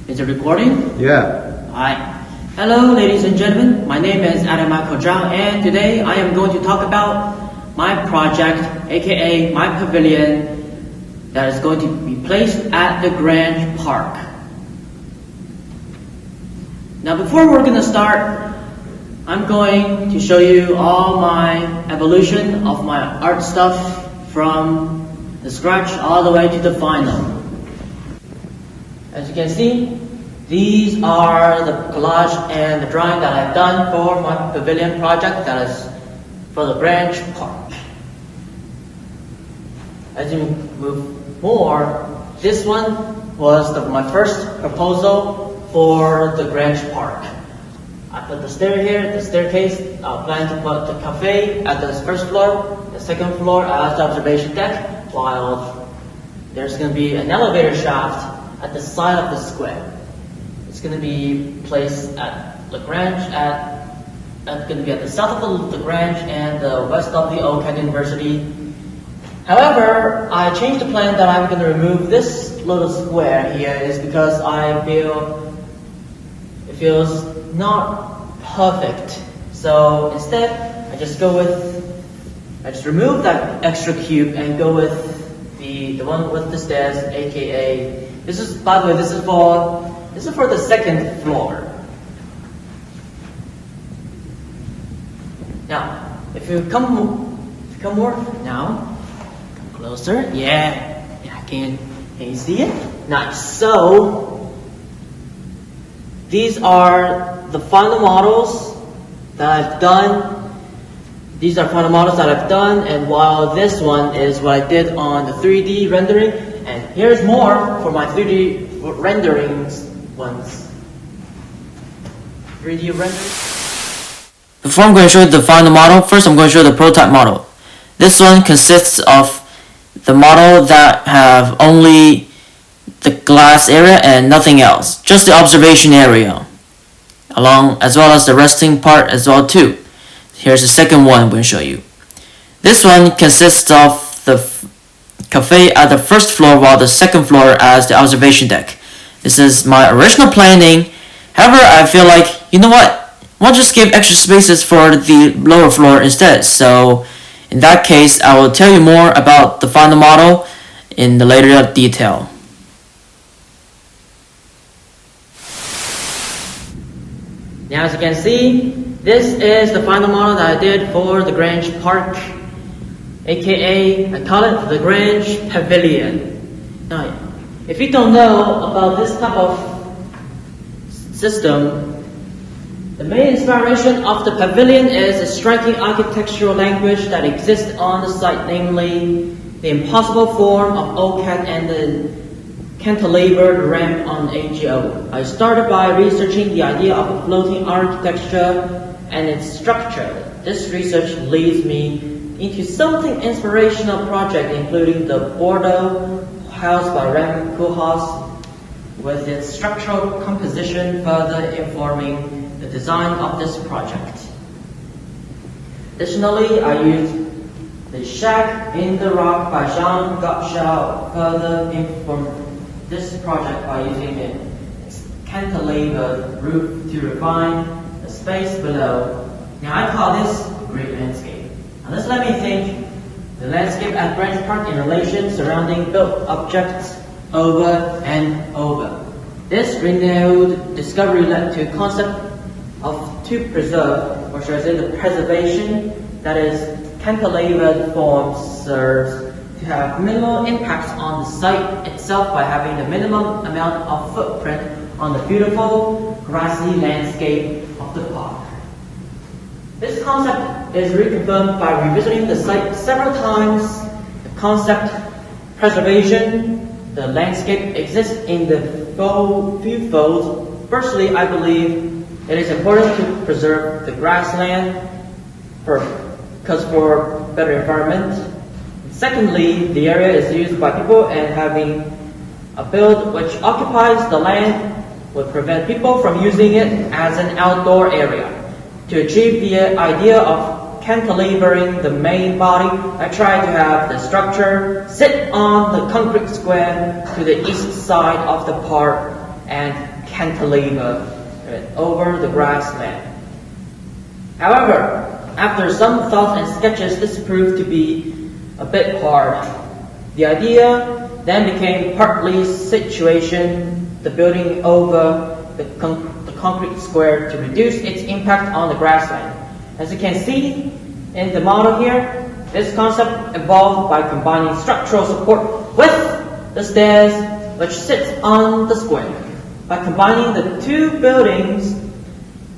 Is it recording? Yeah. Alright. Hello, ladies and gentlemen. My name is Adam Michael Zhang, and today I am going to talk about my project, aka my pavilion, that is going to be placed at the Grange Park. Now, before we're going to start, I'm going to show you all my evolution of my art stuff from the scratch all the way to the final. As you can see, these are the collage and the drawing that I've done for my pavilion project that is for the Grange Park. As you move more, this one was my first proposal for the Grange Park. I put the stair here, the staircase. I plan to put the cafe at the first floor, the second floor as the observation deck, while there's going to be an elevator shaft at the side of the square. It's going to be placed at Lagrange, going to be at the south of the Lagrange and the west of the OCAD University. However, I changed the plan that I'm going to remove this little square here is because I feel it feels not perfect. So instead, I just remove that extra cube and go with the one with the stairs, aka this is for the second floor. Now, if you come more now, come closer. Yeah, can you see it? Nice. So these are the final models that I've done. These are final models that I've done, and while this one is what I did on the 3D rendering, and here's more for my 3D renderings ones. 3D renderings. Before I'm going to show you the final model, first I'm going to show you the prototype model. This one consists of the model that have only the glass area and nothing else, just the observation area, as well as the resting part as well too. Here's the second one I'm going to show you. This one consists of the cafe at the first floor, while the second floor as the observation deck. This is my original planning. However, I feel like, you know what? Why not just give extra spaces for the lower floor instead? So in that case, I will tell you more about the final model in the later detail. Now, as you can see, this is the final model that I did for the Grange Park, aka I call it the Grange Pavilion. Now, if you don't know about this type of system, the main inspiration of the pavilion is a striking architectural language that exists on the site, namely the impossible form of OCAD and the cantilevered ramp on AGO. I started by researching the idea of a floating architecture and its structure. This research leads me into something inspirational project, including the Bordeaux house by Raymond Koolhaas, with its structural composition further informing the design of this project. Additionally, I used the shack in the rock by Jean Gottschall further informed this project by using its cantilevered roof to refine the space below. Now I call this a great landscape. Now let's let me think the landscape at Grange Park in relation surrounding built objects over and over. This renewed discovery led to a concept to preserve, or should I say the preservation, that is, cantilevered forms serves to have minimal impacts on the site itself by having the minimum amount of footprint on the beautiful grassy landscape of the park. This concept is reconfirmed by revisiting the site several times. The concept preservation, the landscape exists in the few folds. Firstly, I believe it is important to preserve the grassland for better environment. Secondly, the area is used by people, and having a build which occupies the land would prevent people from using it as an outdoor area. To achieve the idea of cantilevering the main body, I tried to have the structure sit on the concrete square to the east side of the park and cantilever over the grassland. However, after some thought and sketches, this proved to be a bit hard. The idea then became partly situation the building over the concrete square to reduce its impact on the grassland. As you can see in the model here, this concept evolved by combining structural support with the stairs which sits on the square. By combining the two buildings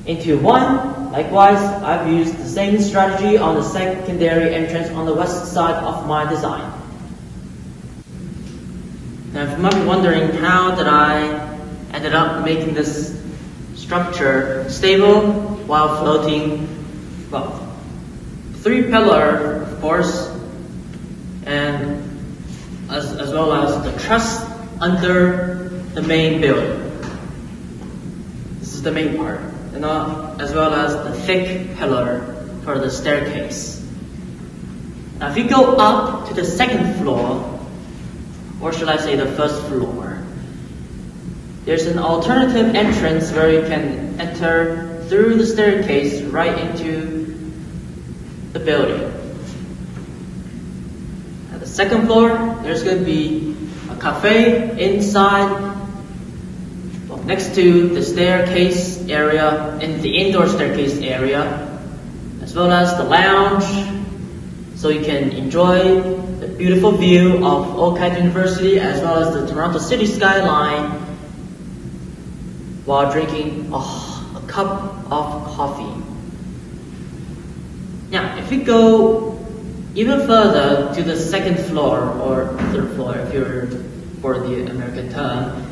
into one, likewise, I've used the same strategy on the secondary entrance on the west side of my design. Now, if you might be wondering how did I ended up making this structure stable while floating, well, 3 pillar, of course, and as well as the truss under the main building. This is the main part, and as well as the thick pillar for the staircase. Now, if you go up to the second floor, or should I say the first floor, there's an alternative entrance where you can enter through the staircase right into the building. At the second floor, there's going to be a cafe inside, well, next to the staircase area, in the indoor staircase area, as well as the lounge, so you can enjoy the beautiful view of Oak Hill University as well as the Toronto city skyline while drinking a cup of coffee. Now, if we go even further to the second floor or third floor, if you're for the American term,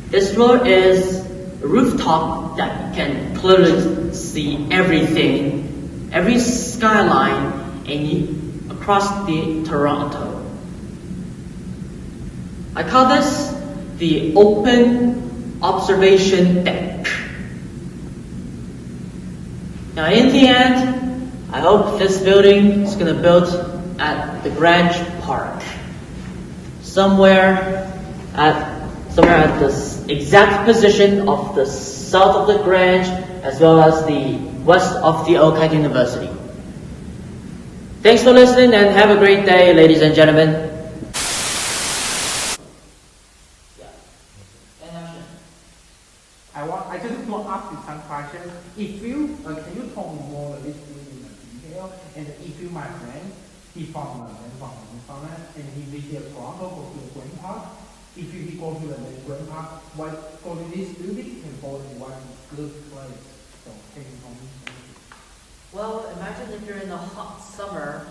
this floor is a rooftop that you can clearly see everything, every skyline across the Toronto. I call this the open observation deck. Now, in the end, I hope this building is going to build at the Grange Park, somewhere at the exact position of the south of the Grange, as well as the west of the Oak Hill University. Thanks for listening and have a great day, ladies and gentlemen. I just want to ask you some questions. If you can you talk more about this building in detail? And if you, my friend, he from and he visited Toronto, go to the Green Park. If you go to the Green Park, why go to this building and go to one good place? So can you tell me? Well, imagine if you're in a hot summer,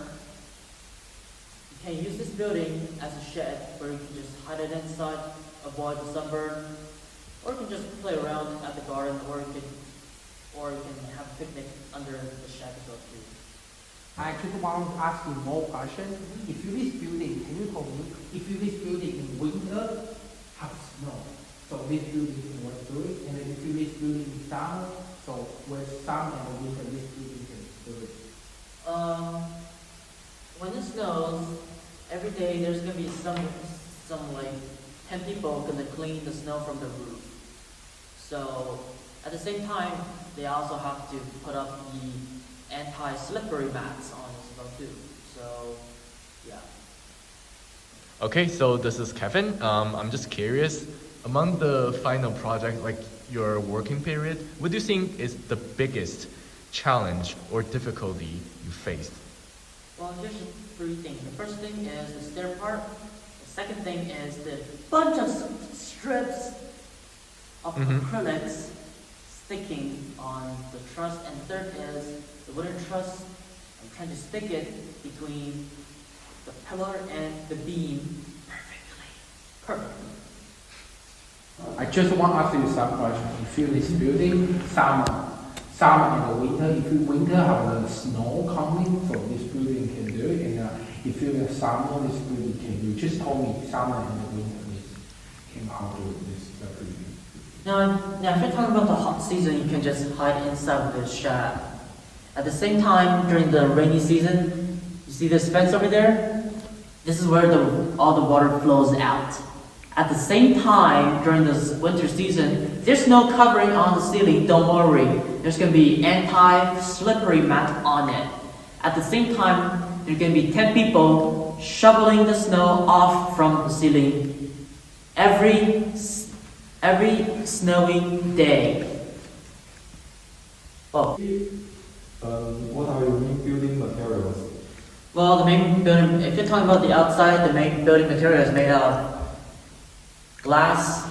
you can use this building as a shed where you can just hide it inside, avoid the sunburn, or you can just play around at the garden, or you can have a picnic under the shed as well too. I just want to ask you more questions. If you this building, can you tell me if you this building in winter have snow, so this building can work through it, and then if you this building in summer, so where summer and winter this building can do it. When it snows, every day there's gonna be some like 10 people gonna clean the snow from the roof. So at the same time, they also have to put up the anti-slippery mats on as well too. So yeah. Okay, so this is Kevin. I'm just curious, among the final project, like your working period, what do you think is the biggest challenge or difficulty you faced? Well, here's 3 things. The first thing is the stair part. The second thing is the bunch of strips of acrylics sticking on the truss. And third is the wooden truss. I'm trying to stick it between the pillar and the beam perfectly. I just want to ask you some questions. If you this building, summer and the winter, if you winter have the snow coming, so this building can do it, and if you in summer, this building can do it. Just tell me summer and the winter this can how do this building. Now, if you're talking about the hot season, you can just hide inside of the shed. At the same time, during the rainy season, you see this fence over there? This is where all the water flows out. At the same time, during this winter season, there's no covering on the ceiling, don't worry. There's gonna be anti-slippery mat on it. At the same time, there's gonna be 10 people shoveling the snow off from the ceiling every snowing day. Oh. What are your main building materials? Well, the main building, if you're talking about the outside, the main building material is made out of glass.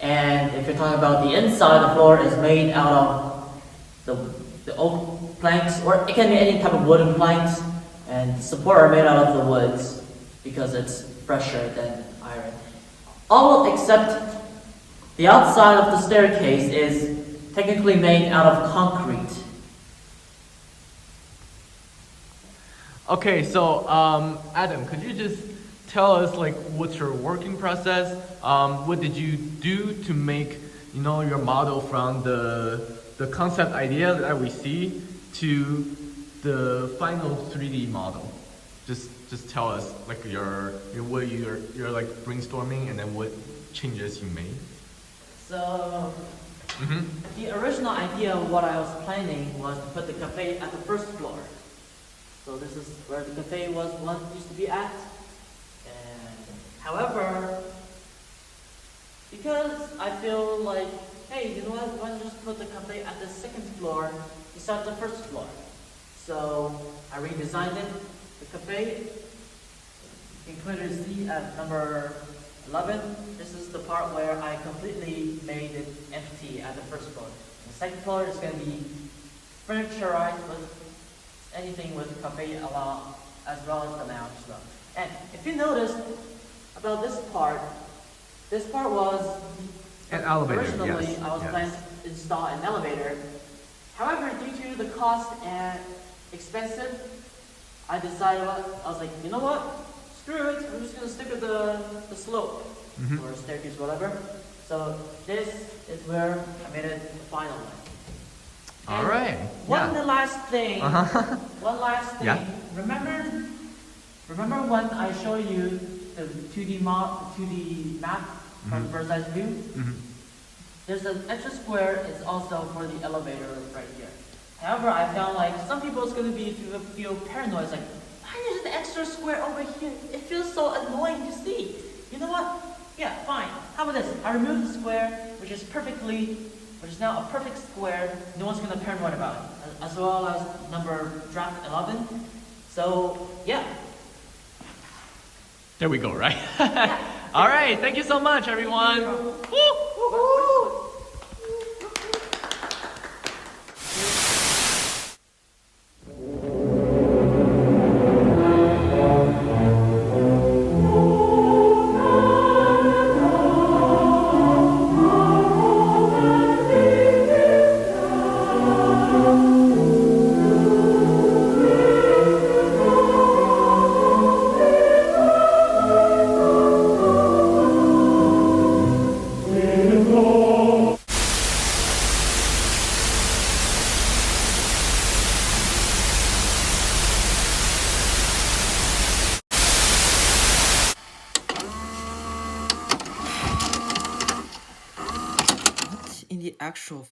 And if you're talking about the inside, the floor is made out of the oak planks, or it can be any type of wooden planks. And support are made out of the woods because it's fresher than iron. All except the outside of the staircase is technically made out of concrete. Okay, so Adam, could you just tell us like what's your working process? What did you do to make your model from the concept idea that we see to the final 3D model? Just tell us like your what you're like brainstorming and then what changes you made. So, the original idea of what I was planning was to put the cafe at the first floor. So this is where the cafe used to be at. And however, because I feel like, hey, you know what? Why don't you just put the cafe at the second floor instead of the first floor? So I redesigned it. The cafe, you can clearly see at number 11. This is the part where I completely made it empty at the first floor. The second floor is going to be furniturized with anything with cafe along, as well as the lounge as well. And if you notice about this part was An elevator, originally yes, I was yes. planning to install an elevator. However, due to the cost and expensive, I decided I was like, you know what? Screw it. I'm just gonna stick with the slope or staircase, whatever. So this is where I made it the final one. All And right. One Yeah. last thing. Uh-huh. One last thing. Yeah. Remember when I showed you the 2D map from bird's eye view? There's an extra square. It's also for the elevator right here. However, I found like some people is gonna feel paranoid. It's like, why is there an extra square over here? It feels so annoying to see. You know what? Yeah, fine. How about this? I removed the square, which is now a perfect square. No one's gonna paranoid about it, as well as number draft 11. So yeah. There we go, right? All right, thank you so much, everyone. Woo! In the actual